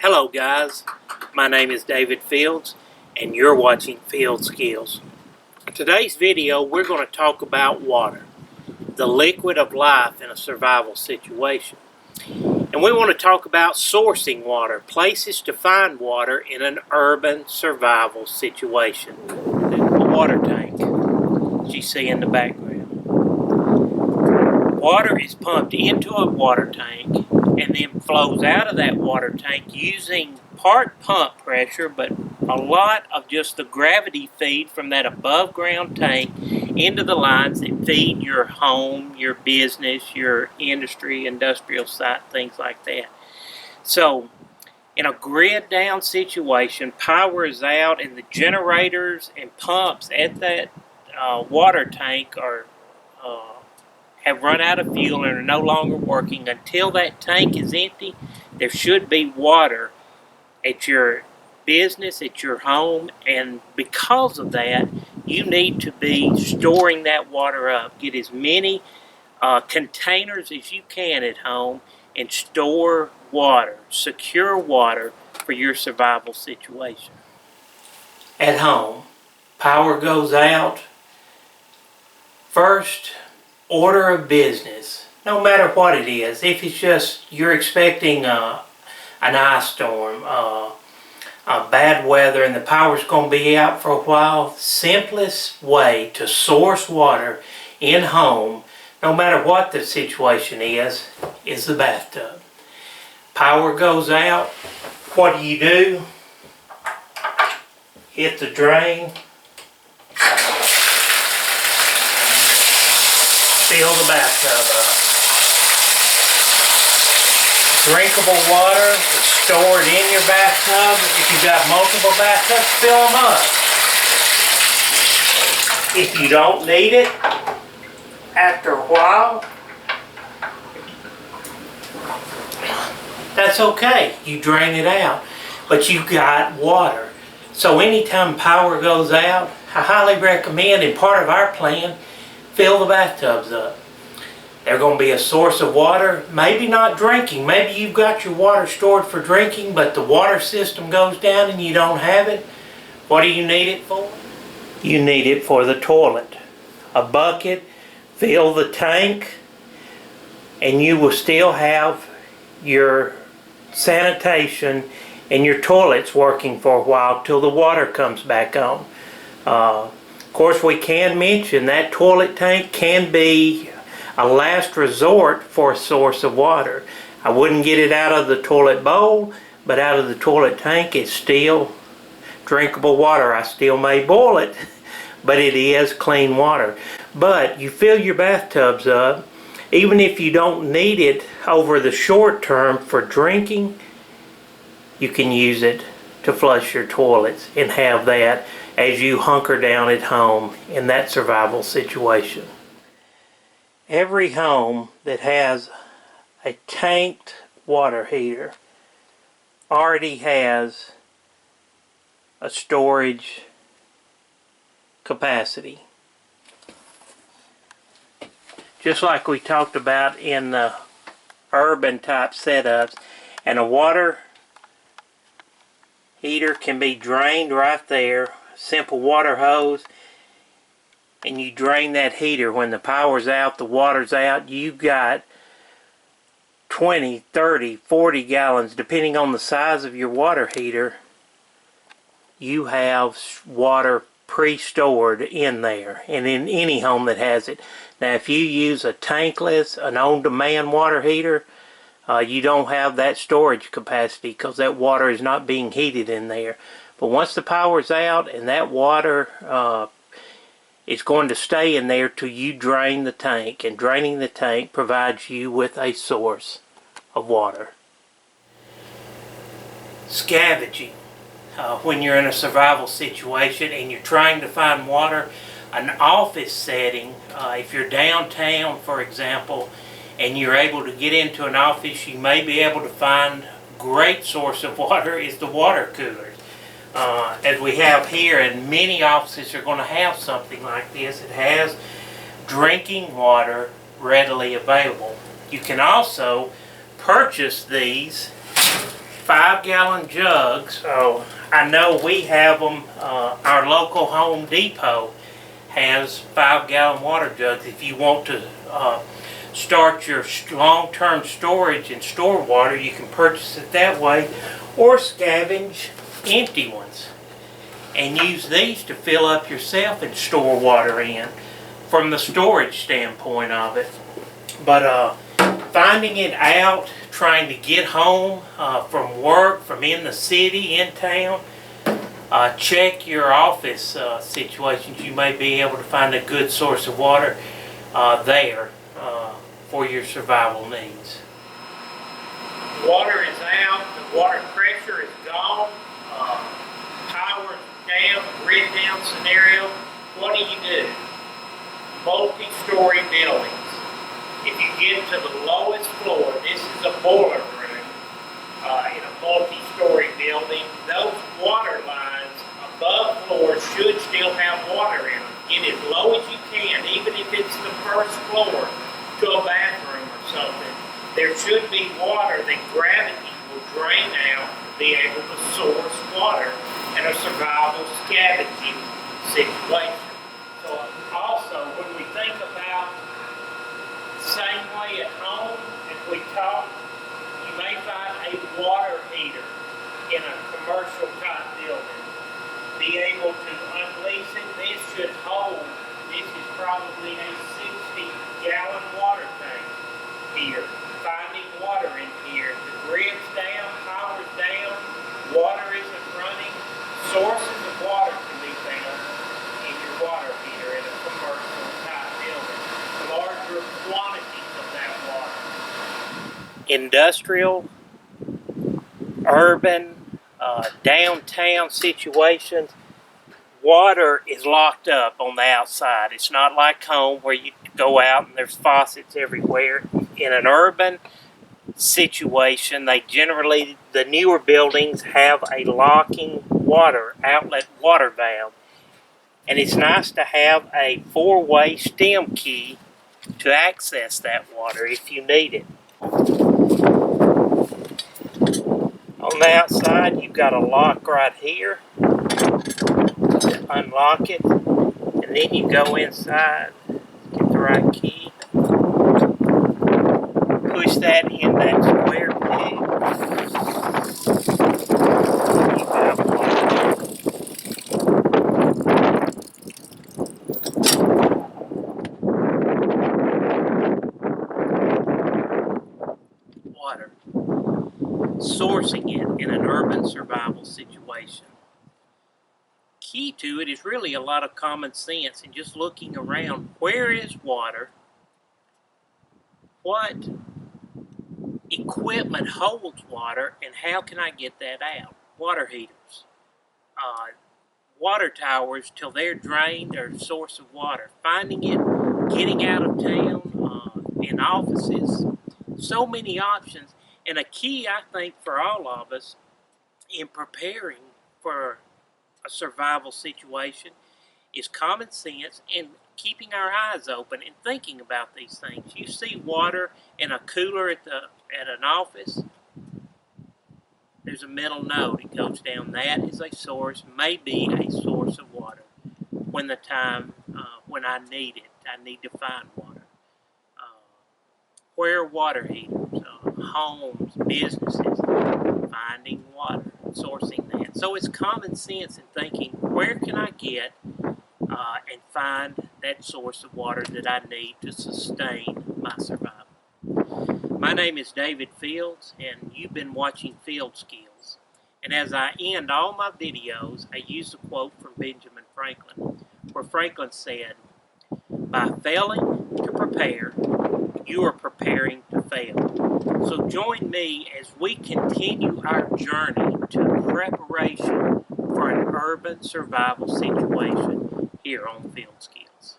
Hello guys, my name is David Fields and you're watching Field Skills. In today's video we're going to talk about water, the liquid of life in a survival situation. And we want to talk about sourcing water, places to find water in an urban survival situation. A water tank, as you see in the background. Water is pumped into a water tank and then flows out of that water tank using part pump pressure, but a lot of just the gravity feed from that above ground tank into the lines that feed your home, your business, your industry, industrial site, things like that. So in a grid down situation, power is out and the generators and pumps at that water tank are have run out of fuel and are no longer working. Until that tank is empty, there should be water at your business, at your home, and because of that, you need to be storing that water up. Get as many containers as you can at home and store water, secure water for your survival situation. At home, power goes out. First order of business, no matter what it is. If it's just you're expecting an ice storm, bad weather, and the power's going to be out for a while, simplest way to source water in home, no matter what the situation is the bathtub. Power goes out, what do? Hit the drain, fill the bathtub up. Drinkable water is stored in your bathtub. If you've got multiple bathtubs, fill them up. If you don't need it, after a while, that's okay. You drain it out. But you've got water. So anytime power goes out, I highly recommend, and part of our plan, fill the bathtubs up. They're going to be a source of water, maybe not drinking. Maybe you've got your water stored for drinking, but the water system goes down and you don't have it. What do you need it for? You need it for the toilet. A bucket, fill the tank, and you will still have your sanitation and your toilets working for a while till the water comes back on. Of course, we can mention that toilet tank can be a last resort for a source of water. I wouldn't get it out of the toilet bowl, but out of the toilet tank it's still drinkable water. I still may boil it, but it is clean water. But you fill your bathtubs up, even if you don't need it over the short term for drinking, you can use it to flush your toilets and have that as you hunker down at home in that survival situation. Every home that has a tanked water heater already has a storage capacity. Just like we talked about in the urban type setups, and a water heater can be drained right there. Simple water hose, and you drain that heater. When the power's out, the water's out, you've got 20, 30, 40 gallons, depending on the size of your water heater. You have water pre-stored in there, and in any home that has it. Now if you use a tankless, an on-demand water heater, you don't have that storage capacity because that water is not being heated in there. But once the power's out and that water is going to stay in there till you drain the tank, and draining the tank provides you with a source of water. Scavenging. When you're in a survival situation and you're trying to find water, an office setting, if you're downtown for example, and you're able to get into an office, you may be able to find a great source of water is the water coolers. As we have here, and many offices are going to have something like this. It has drinking water readily available. You can also purchase these 5-gallon jugs. So I know we have them. Our local Home Depot has 5-gallon water jugs. If you want to start your long-term storage and store water, you can purchase it that way, or scavenge empty ones and use these to fill up yourself and store water in from the storage standpoint of it. But finding it out, trying to get home from work, from in the city, in town, check your office situations. You may be able to find a good source of water there for your survival needs. Water is out, the water pressure is gone, power's down, grid down scenario. What do? Multi-story buildings. If you get to the lowest floor, this is a boiler room in a multi-story building, those water lines above floor should still have water in them. Get as low as you can, even if it's the first floor, to a bathroom or something. There should be water that gravity will drain out to be able to source water in a survival scavenging situation. So also, when we think about the same way at home, if we talk, you may find a water heater in a commercial type building. Be able to unleash it. This should hold, this is probably a 60-gallon water tank here. Finding water in here. The grid's down, power's down, water isn't running. Sources of water can be found in your water heater in a commercial type building. Larger quantities of that water. Industrial, urban, downtown situations, water is locked up on the outside. It's not like home where you go out and there's faucets everywhere. In an urban situation, they generally, the newer buildings have a locking water outlet water valve. And it's nice to have a 4-way stem key to access that water if you need it. On the outside, you've got a lock right here to unlock it, and then you go inside, get the right key, push that in that square peg. You've got water. Sourcing it in an urban survival situation. Key to it is really a lot of common sense and just looking around. Where is water? What equipment holds water, and how can I get that out? Water heaters. Water towers, till they're drained, are a source of water. Finding it, getting out of town, in offices, so many options. And a key, I think, for all of us in preparing for a survival situation is common sense and keeping our eyes open and thinking about these things. You see water in a cooler at an office, there's a metal node. It goes down. That is a source, maybe a source of water. When the time, when I need it, I need to find water. Where are water heaters? Homes, businesses, finding water, sourcing that. So it's common sense in thinking, where can I get and find that source of water that I need to sustain my survival. My name is David Fields, and you've been watching Field Skills. And as I end all my videos, I use a quote from Benjamin Franklin, where Franklin said, "By failing to prepare, you are preparing to fail." So join me as we continue our journey to preparation for an urban survival situation here on Field Skills.